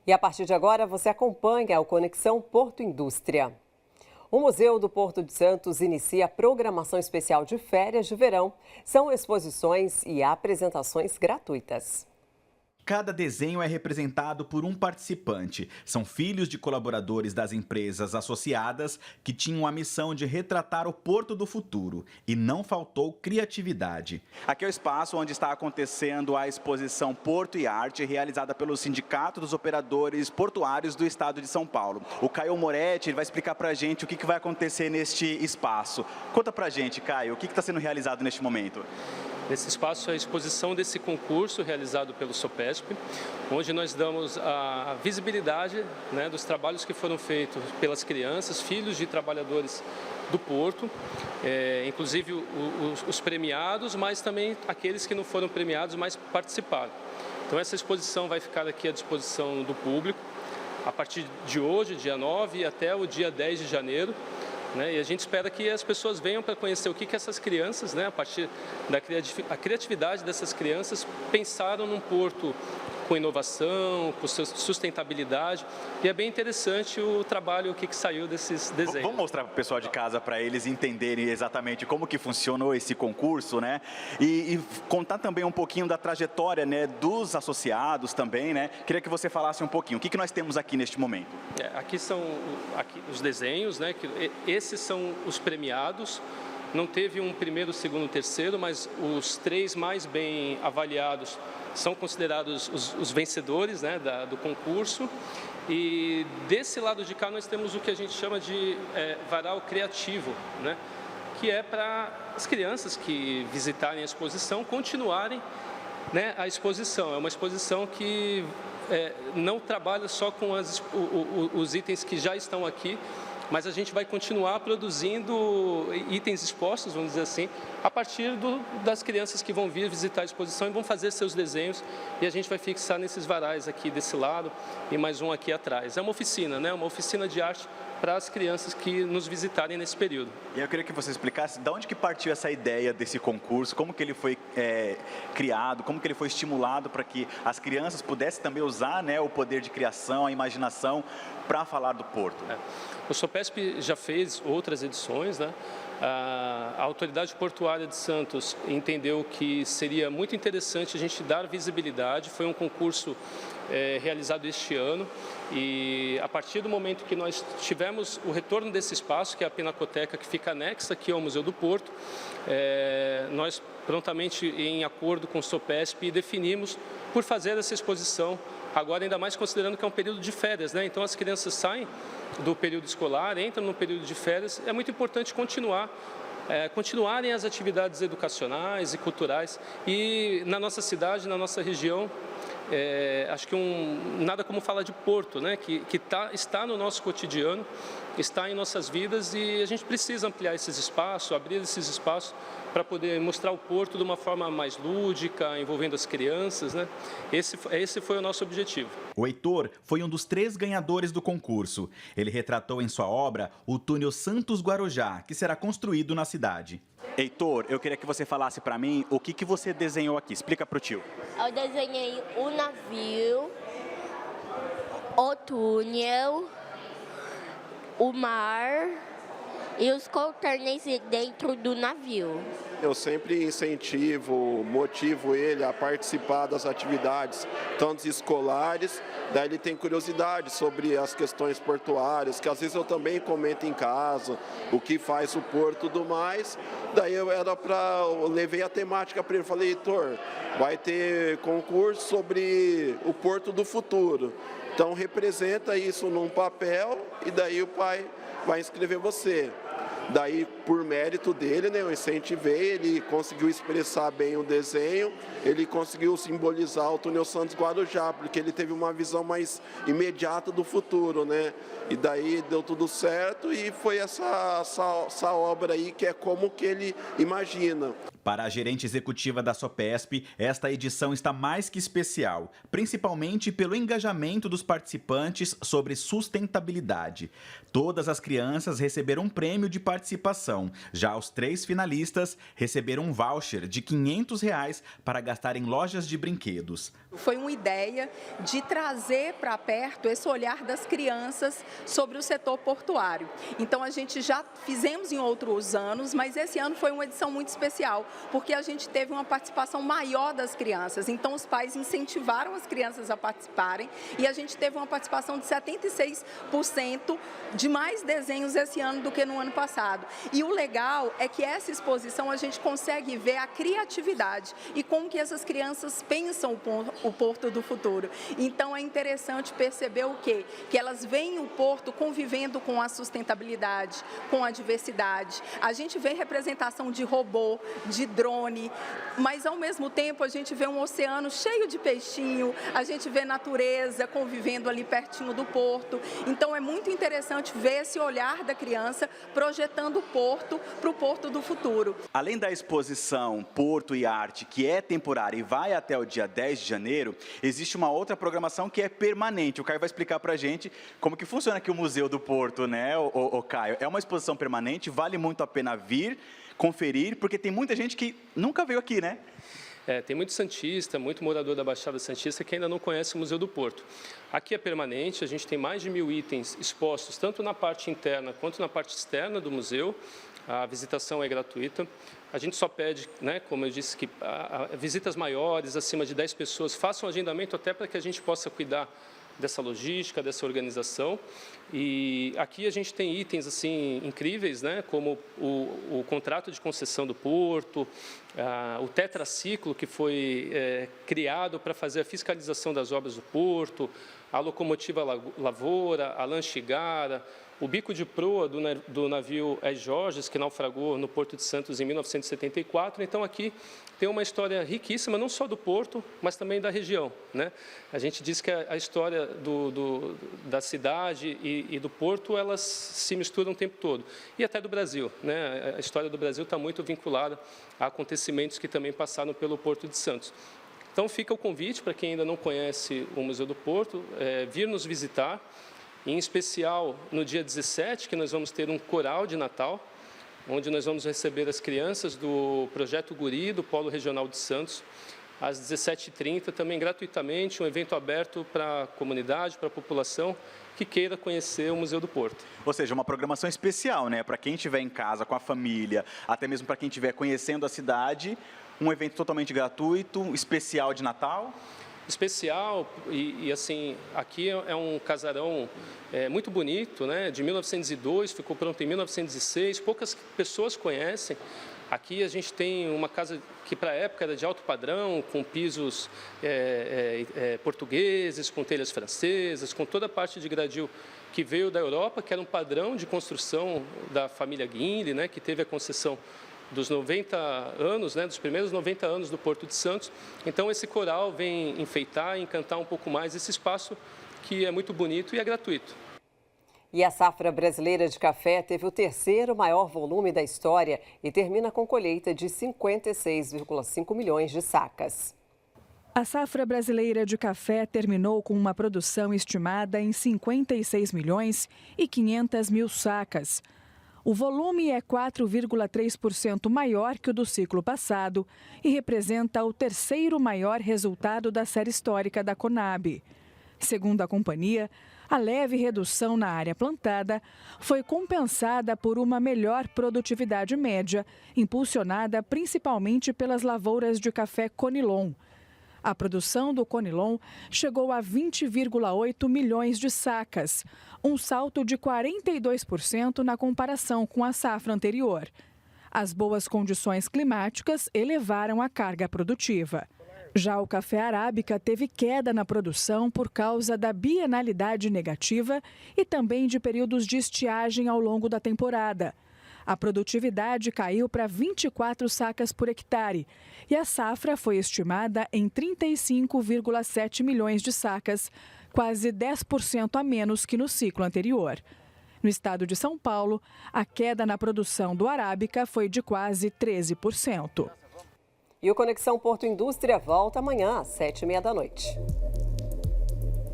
E a partir de agora você acompanha o Conexão Porto Indústria. O Museu do Porto de Santos inicia a programação especial de férias de verão. São exposições e apresentações gratuitas. Cada desenho é representado por um participante. São filhos de colaboradores das empresas associadas que tinham a missão de retratar o Porto do futuro. E não faltou criatividade. Aqui é o espaço onde está acontecendo a exposição Porto e Arte, realizada pelo Sindicato dos Operadores Portuários do Estado de São Paulo. O Caio Moretti vai explicar pra gente o que vai acontecer neste espaço. Conta pra gente, Caio, o que está sendo realizado neste momento? Nesse espaço, a exposição desse concurso realizado pelo SOPESP, onde nós damos a visibilidade, dos trabalhos que foram feitos pelas crianças, filhos de trabalhadores do Porto, inclusive os premiados, mas também aqueles que não foram premiados, mas participaram. Então essa exposição vai ficar aqui à disposição do público, a partir de hoje, dia 9, e até o dia 10 de janeiro. E a gente espera que as pessoas venham para conhecer o que essas crianças, a partir da criatividade dessas crianças, pensaram num porto com inovação, com sustentabilidade. E é bem interessante o trabalho, que saiu desses desenhos. Vamos mostrar para o pessoal de casa, para eles entenderem exatamente como que funcionou esse concurso, E contar também um pouquinho da trajetória, dos associados também, Queria que você falasse um pouquinho. O que nós temos aqui neste momento? Aqui são os desenhos, esses são os premiados. Não teve um primeiro, segundo, terceiro, mas os 3 mais bem avaliados são considerados os vencedores do concurso. E desse lado de cá nós temos o que a gente chama de varal criativo, que é para as crianças que visitarem a exposição continuarem a exposição. É uma exposição que não trabalha só com os itens que já estão aqui, mas a gente vai continuar produzindo itens expostos, vamos dizer assim, a partir das crianças que vão vir visitar a exposição e vão fazer seus desenhos, e a gente vai fixar nesses varais aqui desse lado e mais um aqui atrás. É uma oficina, uma oficina de arte para as crianças que nos visitarem nesse período. E eu queria que você explicasse de onde que partiu essa ideia desse concurso, como que ele foi criado, como que ele foi estimulado para que as crianças pudessem também usar o poder de criação, a imaginação, para falar do Porto. O SOPESP já fez outras edições, A Autoridade Portuária de Santos entendeu que seria muito interessante a gente dar visibilidade. Foi um concurso realizado este ano, e a partir do momento que nós tivemos o retorno desse espaço, que é a Pinacoteca, que fica anexa aqui ao Museu do Porto, nós prontamente, em acordo com o SOPESP, definimos por fazer essa exposição, agora ainda mais considerando que é um período de férias, Então as crianças saem do período escolar, entram no período de férias. É muito importante continuarem as atividades educacionais e culturais. E na nossa cidade, na nossa região, acho que nada como falar de Porto, que está no nosso cotidiano, está em nossas vidas, e a gente precisa ampliar esses espaços, abrir esses espaços para poder mostrar o Porto de uma forma mais lúdica, envolvendo as crianças, Esse foi o nosso objetivo. O Heitor foi um dos 3 ganhadores do concurso. Ele retratou em sua obra o túnel Santos Guarujá, que será construído na cidade. Heitor, eu queria que você falasse para mim o que você desenhou aqui. Explica para o tio. Eu desenhei o navio, o túnel, o mar e os containers dentro do navio. Eu sempre motivo ele a participar das atividades, tanto escolares, daí ele tem curiosidade sobre as questões portuárias, que às vezes eu também comento em casa, o que faz o porto e tudo mais. Daí eu levei a temática para ele, falei, Heitor, vai ter concurso sobre o Porto do futuro. Então representa isso num papel e daí o pai vai inscrever você. Daí, por mérito dele, eu incentivei, ele conseguiu expressar bem o desenho, ele conseguiu simbolizar o túnel Santos Guarujá, porque ele teve uma visão mais imediata do futuro, E daí deu tudo certo e foi essa obra aí que é como que ele imagina. Para a gerente executiva da Sopesp, esta edição está mais que especial, principalmente pelo engajamento dos participantes sobre sustentabilidade. Todas as crianças receberam um prêmio de participação. Já os 3 finalistas receberam um voucher de R$ 500 para gastar em lojas de brinquedos. Foi uma ideia de trazer para perto esse olhar das crianças sobre o setor portuário. Então a gente já fizemos em outros anos, mas esse ano foi uma edição muito especial, porque a gente teve uma participação maior das crianças. Então os pais incentivaram as crianças a participarem e a gente teve uma participação de 76% de mais desenhos esse ano do que no ano passado. E o legal é que essa exposição a gente consegue ver a criatividade e como que essas crianças pensam o Porto do futuro. Então é interessante perceber o quê? Que elas veem o Porto convivendo com a sustentabilidade, com a diversidade. A gente vê representação de robô, de drone, mas ao mesmo tempo a gente vê um oceano cheio de peixinho, a gente vê natureza convivendo ali pertinho do Porto. Então é muito interessante ver esse olhar da criança projetando o Porto para o Porto do futuro. Além da exposição Porto e Arte, que é temporária e vai até o dia 10 de janeiro, existe uma outra programação que é permanente. O Caio vai explicar pra gente como que funciona aqui o Museu do Porto, né, o Caio? É uma exposição permanente, vale muito a pena vir, conferir, porque tem muita gente que nunca veio aqui, né? Tem muito santista, muito morador da Baixada Santista que ainda não conhece o Museu do Porto. Aqui é permanente, a gente tem mais de 1.000 itens expostos, tanto na parte interna quanto na parte externa do museu. A visitação é gratuita. A gente só pede, né, como eu disse, que visitas maiores, acima de 10 pessoas, façam agendamento até para que a gente possa cuidar dessa logística, dessa organização. E aqui a gente tem itens assim incríveis, né, como o contrato de concessão do Porto, o tetraciclo que foi criado para fazer a fiscalização das obras do Porto, a locomotiva Lavoura, a Lanchigara, o bico de proa do navio Jorges, que naufragou no Porto de Santos em 1974. Então, aqui tem uma história riquíssima, não só do Porto, mas também da região, né? A gente diz que a história da cidade e do Porto, elas se misturam o tempo todo. E até do Brasil, né? A história do Brasil está muito vinculada a acontecimentos que também passaram pelo Porto de Santos. Então, fica o convite para quem ainda não conhece o Museu do Porto, vir nos visitar. Em especial, no dia 17, que nós vamos ter um coral de Natal, onde nós vamos receber as crianças do Projeto Guri, do Polo Regional de Santos, às 17h30, também gratuitamente, um evento aberto para a comunidade, para a população que queira conhecer o Museu do Porto. Ou seja, uma programação especial, né? Para quem estiver em casa, com a família, até mesmo para quem estiver conhecendo a cidade, um evento totalmente gratuito, especial de Natal. Especial e assim, aqui é um casarão muito bonito, né? De 1902, ficou pronto em 1906, poucas pessoas conhecem. Aqui a gente tem uma casa que para a época era de alto padrão, com pisos portugueses, com telhas francesas, com toda a parte de gradil que veio da Europa, que era um padrão de construção da família Guinle, né? Que teve a concessão dos 90 anos, né, dos primeiros 90 anos do Porto de Santos. Então, esse coral vem enfeitar e encantar um pouco mais esse espaço que é muito bonito e é gratuito. E a safra brasileira de café teve o 3º maior volume da história e termina com colheita de 56,5 milhões de sacas. A safra brasileira de café terminou com uma produção estimada em 56 milhões e 500 mil sacas. O volume é 4,3% maior que o do ciclo passado e representa o 3º maior resultado da série histórica da Conab. Segundo a companhia, a leve redução na área plantada foi compensada por uma melhor produtividade média, impulsionada principalmente pelas lavouras de café Conilon. A produção do Conilon chegou a 20,8 milhões de sacas, um salto de 42% na comparação com a safra anterior. As boas condições climáticas elevaram a carga produtiva. Já o café arábica teve queda na produção por causa da bienalidade negativa e também de períodos de estiagem ao longo da temporada. A produtividade caiu para 24 sacas por hectare e a safra foi estimada em 35,7 milhões de sacas, quase 10% a menos que no ciclo anterior. No estado de São Paulo, a queda na produção do arábica foi de quase 13%. E o Conexão Porto Indústria volta amanhã às 7h30 da noite.